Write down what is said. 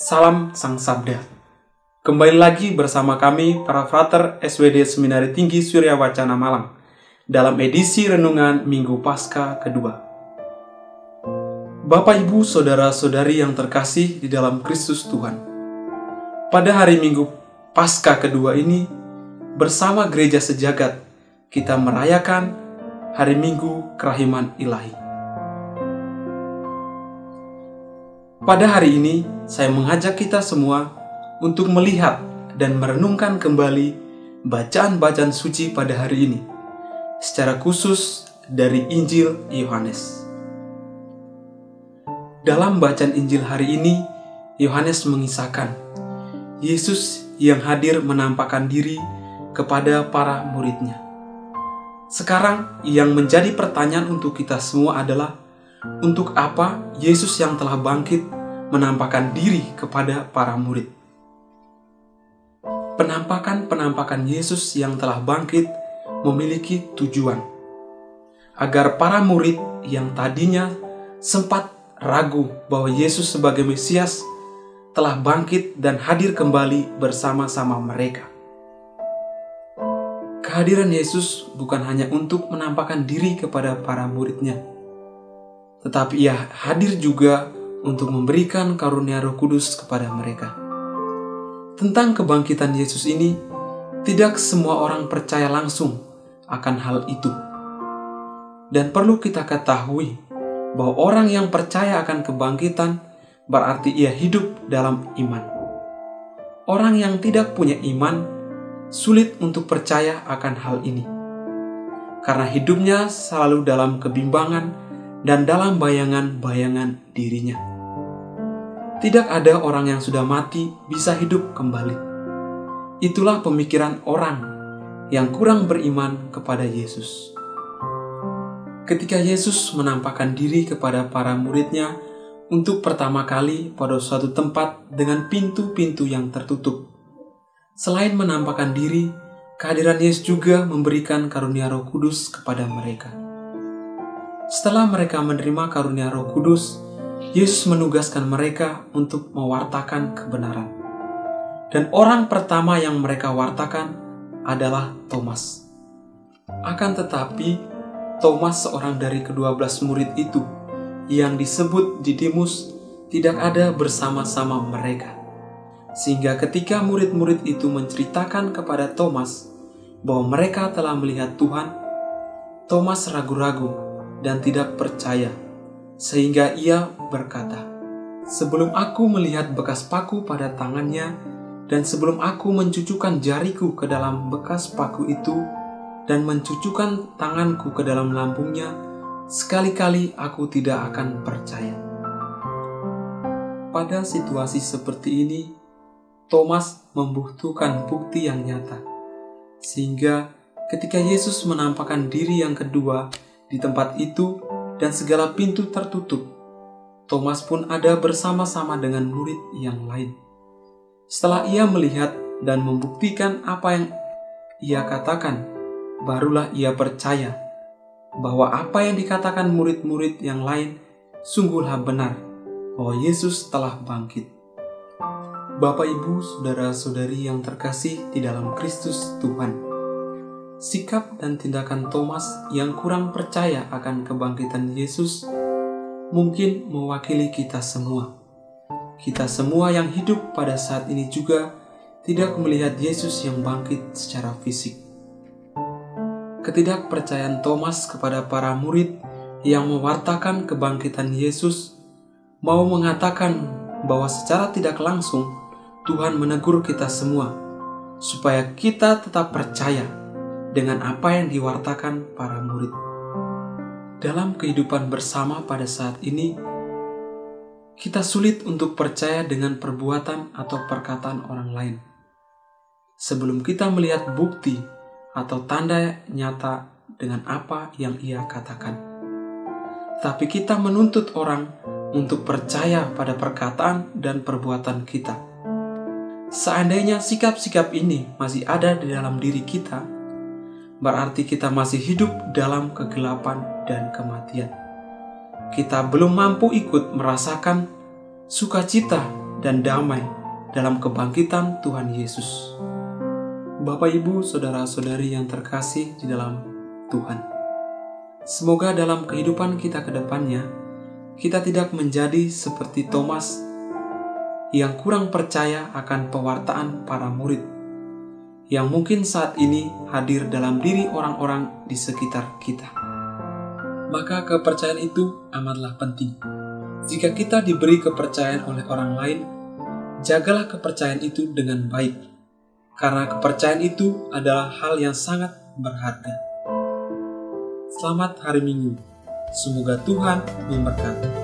Salam Sang Sabda. Kembali lagi bersama kami para frater SWD Seminari Tinggi Surya Wacana Malang dalam edisi Renungan Minggu Paskah kedua. Bapak Ibu Saudara-saudari yang terkasih di dalam Kristus Tuhan, pada hari Minggu Paskah kedua ini, bersama gereja sejagat, kita merayakan hari Minggu Kerahiman Ilahi. Pada hari ini, saya mengajak kita semua untuk melihat dan merenungkan kembali bacaan-bacaan suci pada hari ini, secara khusus dari Injil Yohanes. Dalam bacaan Injil hari ini, Yohanes mengisahkan Yesus yang hadir menampakkan diri kepada para muridnya. Sekarang yang menjadi pertanyaan untuk kita semua adalah, untuk apa Yesus yang telah bangkit menampakkan diri kepada para murid? Penampakan Yesus yang telah bangkit memiliki tujuan agar para murid yang tadinya sempat ragu bahwa Yesus sebagai Mesias telah bangkit dan hadir kembali bersama-sama mereka. Kehadiran Yesus bukan hanya untuk menampakkan diri kepada para muridnya, tetapi Ia hadir juga untuk memberikan karunia Roh Kudus kepada mereka. Tentang kebangkitan Yesus ini, tidak semua orang percaya langsung akan hal itu. Dan perlu kita ketahui bahwa orang yang percaya akan kebangkitan berarti ia hidup dalam iman. Orang yang tidak punya iman sulit untuk percaya akan hal ini, karena hidupnya selalu dalam kebimbangan dan dalam bayangan-bayangan dirinya. Tidak ada orang yang sudah mati bisa hidup kembali. Itulah pemikiran orang yang kurang beriman kepada Yesus. Ketika Yesus menampakkan diri kepada para muridnya untuk pertama kali pada suatu tempat dengan pintu-pintu yang tertutup, selain menampakkan diri, kehadiran Yesus juga memberikan karunia Roh Kudus kepada mereka. Setelah mereka menerima karunia Roh Kudus, Yesus menugaskan mereka untuk mewartakan kebenaran. Dan orang pertama yang mereka wartakan adalah Thomas. Akan tetapi, Thomas, seorang dari ke-12 murid itu, yang disebut Didimus, tidak ada bersama-sama mereka. Sehingga ketika murid-murid itu menceritakan kepada Thomas bahwa mereka telah melihat Tuhan, Thomas ragu-ragu dan tidak percaya, sehingga ia berkata, "Sebelum aku melihat bekas paku pada tangannya, dan sebelum aku mencucukkan jariku ke dalam bekas paku itu, dan mencucukkan tanganku ke dalam lambungnya, sekali-kali aku tidak akan percaya." Pada situasi seperti ini, Thomas membutuhkan bukti yang nyata, sehingga ketika Yesus menampakkan diri yang kedua di tempat itu dan segala pintu tertutup, Thomas pun ada bersama-sama dengan murid yang lain. Setelah ia melihat dan membuktikan apa yang ia katakan, barulah ia percaya bahwa apa yang dikatakan murid-murid yang lain sungguhlah benar, bahwa Yesus telah bangkit. Bapak, Ibu, Saudara-saudari yang terkasih di dalam Kristus Tuhan, sikap dan tindakan Thomas yang kurang percaya akan kebangkitan Yesus mungkin mewakili kita semua. Kita semua yang hidup pada saat ini juga tidak melihat Yesus yang bangkit secara fisik. Ketidakpercayaan Thomas kepada para murid yang mewartakan kebangkitan Yesus mau mengatakan bahwa secara tidak langsung Tuhan menegur kita semua supaya kita tetap percaya dengan apa yang diwartakan para murid. Dalam kehidupan bersama pada saat ini, kita sulit untuk percaya dengan perbuatan atau perkataan orang lain sebelum kita melihat bukti atau tanda nyata dengan apa yang ia katakan. Tapi kita menuntut orang untuk percaya pada perkataan dan perbuatan kita. Seandainya sikap-sikap ini masih ada di dalam diri kita, berarti kita masih hidup dalam kegelapan dan kematian. Kita belum mampu ikut merasakan sukacita dan damai dalam kebangkitan Tuhan Yesus. Bapak, Ibu, saudara-saudari yang terkasih di dalam Tuhan, semoga dalam kehidupan kita ke depannya, kita tidak menjadi seperti Thomas yang kurang percaya akan pewartaan para murid, yang mungkin saat ini hadir dalam diri orang-orang di sekitar kita. Maka kepercayaan itu amatlah penting. Jika kita diberi kepercayaan oleh orang lain, jagalah kepercayaan itu dengan baik, karena kepercayaan itu adalah hal yang sangat berharga. Selamat hari Minggu. Semoga Tuhan memberkati.